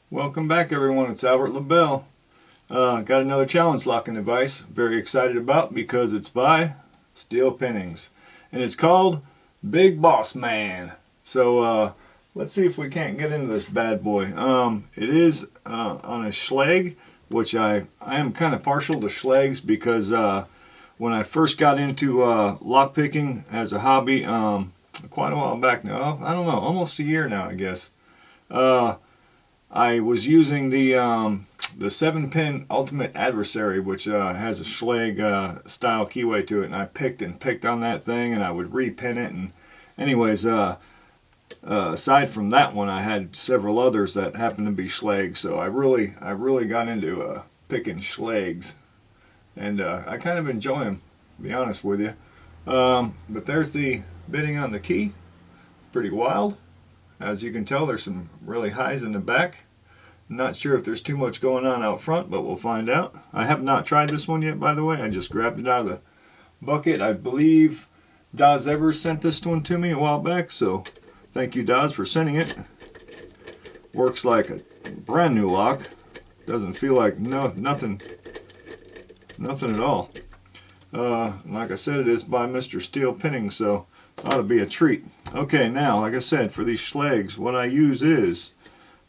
Welcome back, everyone. It's Albert Lebel. Got another challenge locking device. Very excited about because it's by Steel Pinnings, and it's called Big Boss Man. So let's see if we can't get into this bad boy. It is on a Schlage, which I am kind of partial to Schlages because when I first got into lock picking as a hobby, quite a while back now, I don't know, almost a year now, I guess. I was using the 7-pin Ultimate Adversary, which has a Schlage style keyway to it, and I picked on that thing, and I would repin it. And anyways, aside from that one, I had several others that happened to be Schlage, so I really got into picking Schlages, and I kind of enjoy them, to be honest with you. But there's the bitting on the key, pretty wild. As you can tell, there's some really highs in the back. Not sure if there's too much going on out front, but we'll find out. I have not tried this one yet, by the way. I just grabbed it out of the bucket. I believe Daz Evers sent this one to me a while back, so thank you, Daz, for sending it. Works like a brand new lock. Doesn't feel like nothing at all. Like I said, it is by Mr. Steel Pinnings, so ought to be a treat. Okay, now, like I said, for these Schlages, what I use is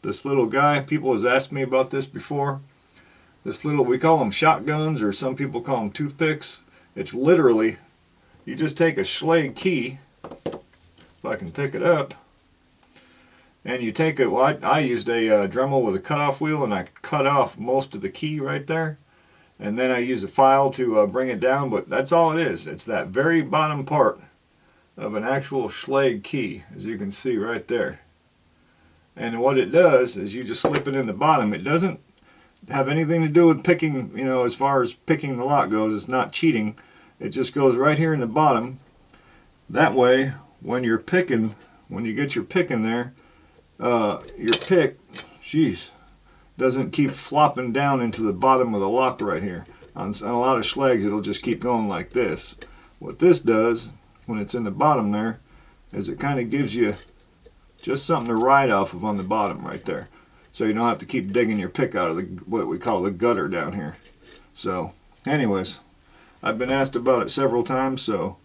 this little guy. People has asked me about this before. This little, we call them shotguns, or some people call them toothpicks. It's literally, you just take a Schlage key, if I can pick it up, and you take it, well, I used a Dremel with a cutoff wheel, and I cut off most of the key right there. And then I use a file to bring it down, but that's all it is. It's that very bottom part of an actual Schlage key, as you can see right there. And what it does is you just slip it in the bottom. It doesn't have anything to do with picking, you know, as far as picking the lock goes. It's not cheating. It just goes right here in the bottom. That way, when you're picking, when you get your pick in there, your pick, doesn't keep flopping down into the bottom of the lock right here. On a lot of Schlages, it'll just keep going like this. What this does, when it's in the bottom there, is it kind of gives you just something to ride off of on the bottom right there, so you don't have to keep digging your pick out of the what we call the gutter down here. So anyways, I've been asked about it several times, so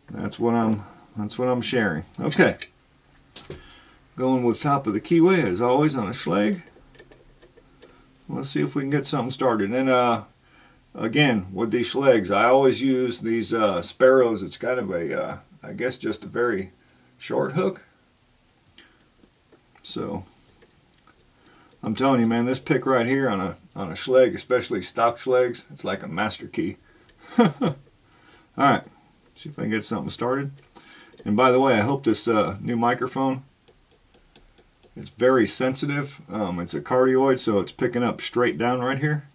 that's what I'm sharing. Okay, going with top of the keyway as always on a Schlage. Let's see if we can get something started. And again, with these Schlages, I always use these Sparrows. It's kind of a, I guess, just a very short hook. So I'm telling you, man, this pick right here on a Schlage, especially stock Schlages, it's like a master key. All right, see if I can get something started. And by the way, I hope this new microphone, it's very sensitive. It's a cardioid, so it's picking up straight down right here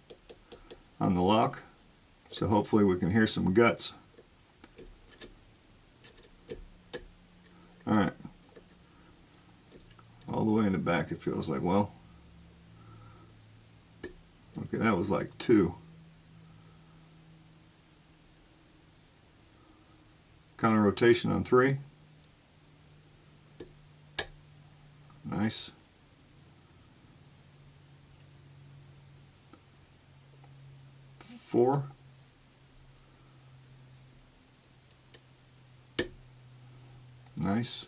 on the lock. So hopefully we can hear some guts. All right. All the way in the back, it feels like. Well, okay, that was like 2. Counter rotation on 3. Nice. Four. Nice.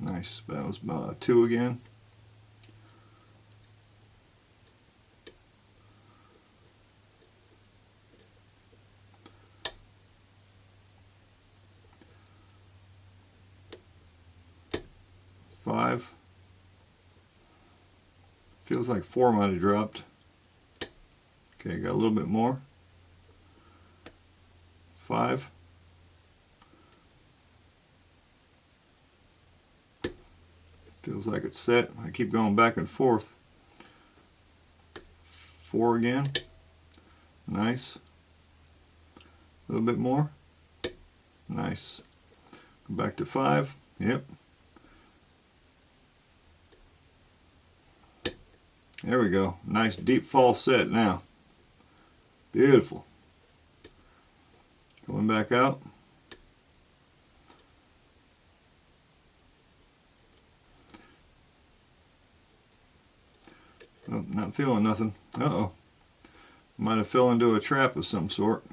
Nice. That was 2 again. Five. Feels like 4 might have dropped. Okay, got a little bit more. 5. Feels like it's set. I keep going back and forth. 4 again. Nice. A little bit more. Nice. Go back to 5. Yep. There we go. Nice deep fall set now. Beautiful. Going back out. Not feeling nothing. Uh-oh. Might have fell into a trap of some sort.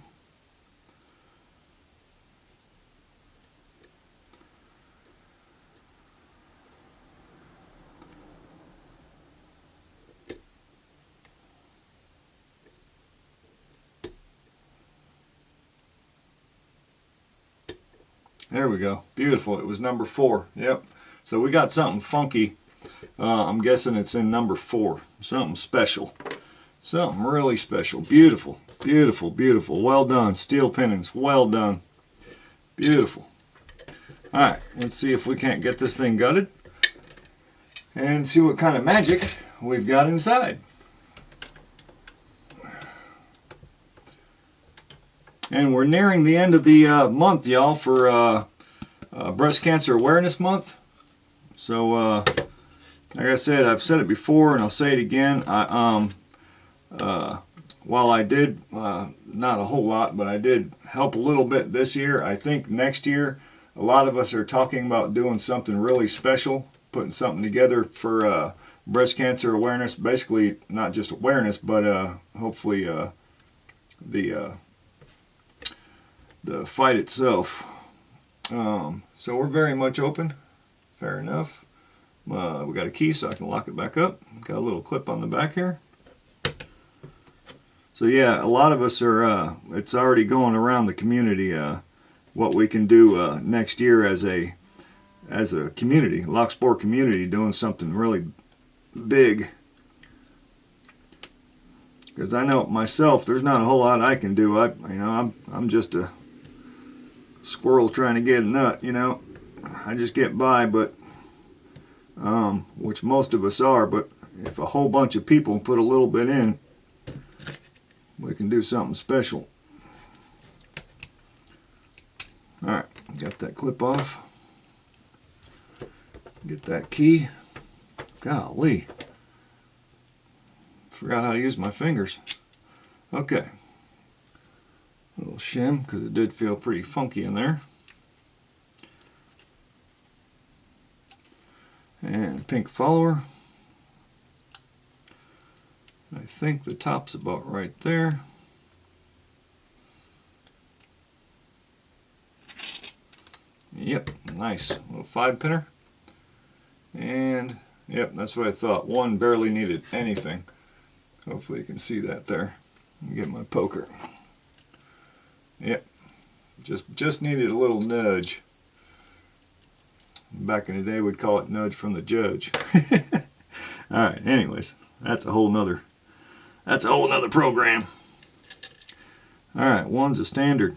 There we go. Beautiful. It was number 4. Yep. So we got something funky. I'm guessing it's in number 4. Something special. Something really special. Beautiful. Beautiful. Beautiful. Well done. Steel Pinnings. Well done. Beautiful. Alright. Let's see if we can't get this thing gutted. And see what kind of magic we've got inside. And we're nearing the end of the month, y'all, for Breast Cancer Awareness Month. So, like I said, I've said it before and I'll say it again. While I did, not a whole lot, but I did help a little bit this year, I think next year a lot of us are talking about doing something really special, putting something together for breast cancer awareness. Basically, not just awareness, but hopefully the fight itself. So we're very much open. Fair enough. We got a key so I can lock it back up. Got a little clip on the back here. So yeah, a lot of us are, it's already going around the community, what we can do next year as a community, lock sport community, doing something really big. Because I know myself, there's not a whole lot I can do. I'm just a squirrel trying to get a nut, you know. I just get by, but which most of us are. But if a whole bunch of people put a little bit in, we can do something special. Alright, got that clip off. Get that key. Golly. Forgot how to use my fingers. Okay. A little shim, because it did feel pretty funky in there. And pink follower. I think the top's about right there. Yep, nice. A little 5-pinner. And, yep, that's what I thought. One barely needed anything. Hopefully you can see that there. Let me get my poker. Yep, just needed a little nudge. Back in the day we'd call it nudge from the judge. Alright, anyways, that's a whole nother program. Alright, 1's a standard.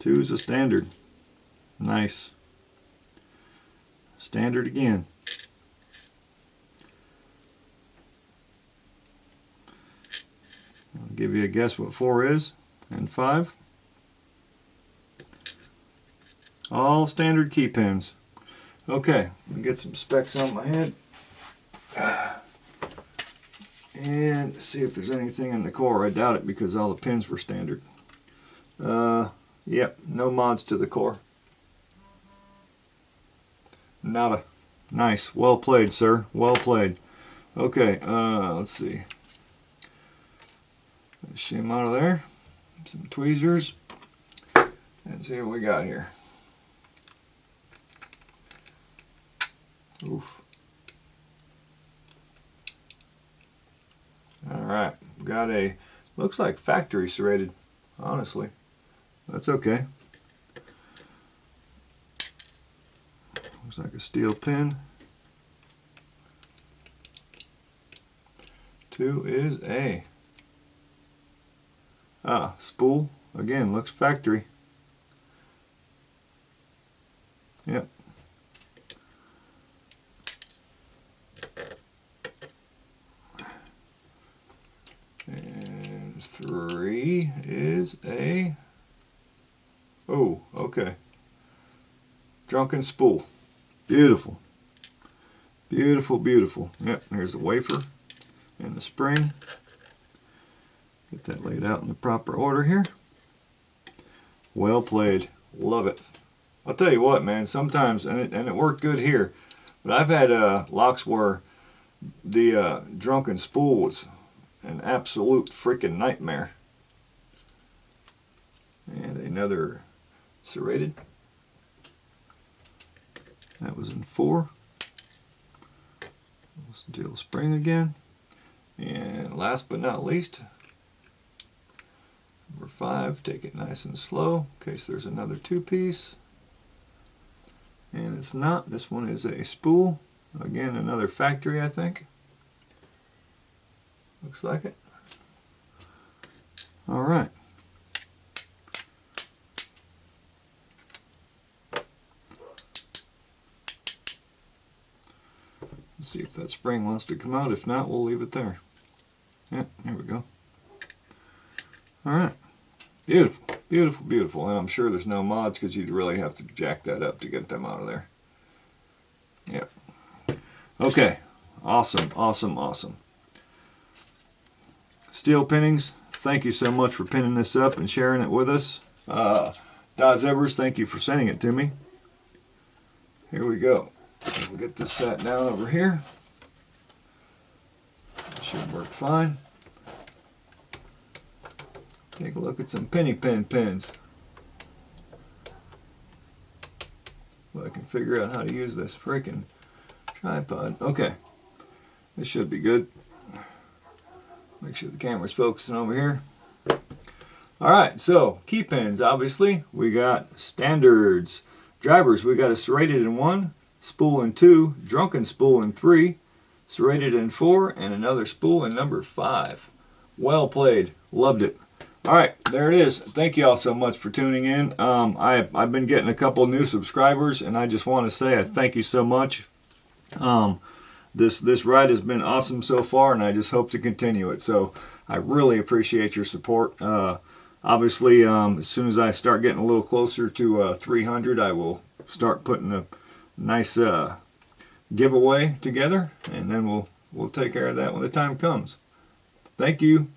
2's a standard. Nice. Standard again. I'll give you a guess what 4 is. And 5. All standard key pins. Okay, let me get some specs on my head. And see if there's anything in the core. I doubt it because all the pins were standard. Yep, no mods to the core. Nada. Nice. Well played, sir. Well played. Okay, let's see. Shim out of there. Some tweezers. And see what we got here. Oof. Alright, got a, looks like factory serrated, honestly. That's okay. Looks like a steel pin. 2 is a spool. Again, looks factory. Yep. And 3 is a, oh, okay. Drunken spool. Beautiful. Beautiful, beautiful. Yep, there's the wafer and the spring. Get that laid out in the proper order here. Well played. Love it. I'll tell you what, man, sometimes, and it worked good here, but I've had locks where the drunken spool was an absolute freaking nightmare. And another serrated. That was in 4. Steel spring again. And last but not least, number 5. Take it nice and slow in case there's another 2-piece. And it's not. This one is a spool. Again, another factory, I think. Looks like it. All right. Let's see if that spring wants to come out. If not, we'll leave it there. Yeah, there we go. All right. Beautiful, beautiful, beautiful. And I'm sure there's no mods because you'd really have to jack that up to get them out of there. Yep. Okay. Awesome, awesome, awesome. Steel Pinnings, thank you so much for pinning this up and sharing it with us. Daz Evers, thank you for sending it to me. Here we go. We'll get this sat down over here. Should work fine. Take a look at some penny pin pins. Well, I can figure out how to use this freaking tripod. Okay, this should be good. Make sure the camera's focusing over here. Alright, so key pins, obviously. We got standards. Drivers, we got a serrated in 1, spool in 2, drunken spool in 3, serrated in 4, and another spool in number 5. Well played. Loved it. Alright, there it is. Thank you all so much for tuning in. I've been getting a couple new subscribers, and I just want to say I thank you so much. This ride has been awesome so far, and I just hope to continue it. So I really appreciate your support. Obviously, as soon as I start getting a little closer to 300, I will start putting a nice giveaway together, and then we'll take care of that when the time comes. Thank you.